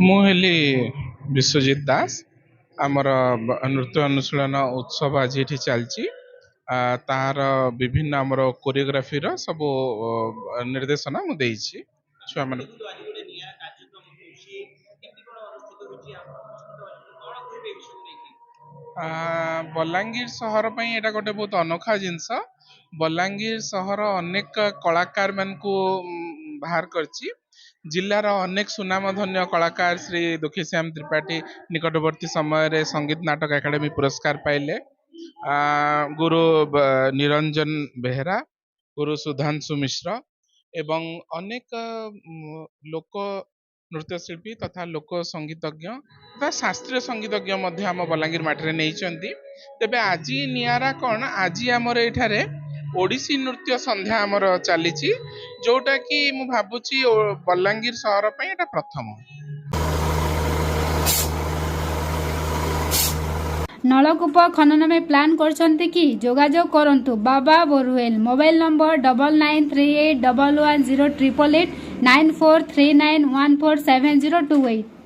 ମୁଁ ହେଲି ବିଶ୍ୱଜିତ ଦାସ। ଆମର ନୃତ୍ୟ ଅନୁଶୀଳନ ଉତ୍ସବ ଆଜି ଏଠି ଚାଲିଛି। ତାହାର ବିଭିନ୍ନ ଆମର କୋରିଓଗ୍ରାଫିର ସବୁ ନିର୍ଦ୍ଦେଶନା ମୁଁ ଦେଇଛି ଛୁଆମାନେ। ବଲାଙ୍ଗୀର ସହର ପାଇଁ ଏଇଟା ଗୋଟେ ବହୁତ ଅନୋଖା ଜିନିଷ। ବଲାଙ୍ଗୀର ସହର ଅନେକ କଳାକାର ମାନଙ୍କୁ ବାହାର କରିଛି। ଜିଲ୍ଲାର ଅନେକ ସୁନାମଧନ୍ୟ କଳାକାର ଶ୍ରୀ ଦୁଃଖୀଶ୍ୟାମ ତ୍ରିପାଠୀ ନିକଟବର୍ତ୍ତୀ ସମୟରେ ସଙ୍ଗୀତ ନାଟକ ଏକାଡେମୀ ପୁରସ୍କାର ପାଇଲେ। ଗୁରୁ ନିରଞ୍ଜନ ବେହେରା, ଗୁରୁ ସୁଧାଂଶୁ ମିଶ୍ର ଏବଂ ଅନେକ ଲୋକ ନୃତ୍ୟଶିଳ୍ପୀ ତଥା ଲୋକ ସଙ୍ଗୀତଜ୍ଞ ତଥା ଶାସ୍ତ୍ରୀୟ ସଙ୍ଗୀତଜ୍ଞ ମଧ୍ୟ ଆମ ବଲାଙ୍ଗୀର ମାଟିରେ ନେଇଛନ୍ତି। ତେବେ ଆଜି ନିଆରା କ'ଣ, ଆଜି ଆମର ଏଠାରେ ଓଡ଼ିଶୀ ନୃତ୍ୟ ସନ୍ଧ୍ୟା ଆମର ଚାଲିଛି, ଯୋଉଟା କି ମୁଁ ଭାବୁଛି ବଲାଙ୍ଗୀର ସହର ପାଇଁ ଏଟା ପ୍ରଥମ। ନଳକୂପ ଖନନ ପାଇଁ ପ୍ଲାନ୍ କରିଛନ୍ତି କି? ଯୋଗାଯୋଗ କରନ୍ତୁ ବାବା ବୋରୱେଲ। Mobile number 9938110888 9439147028।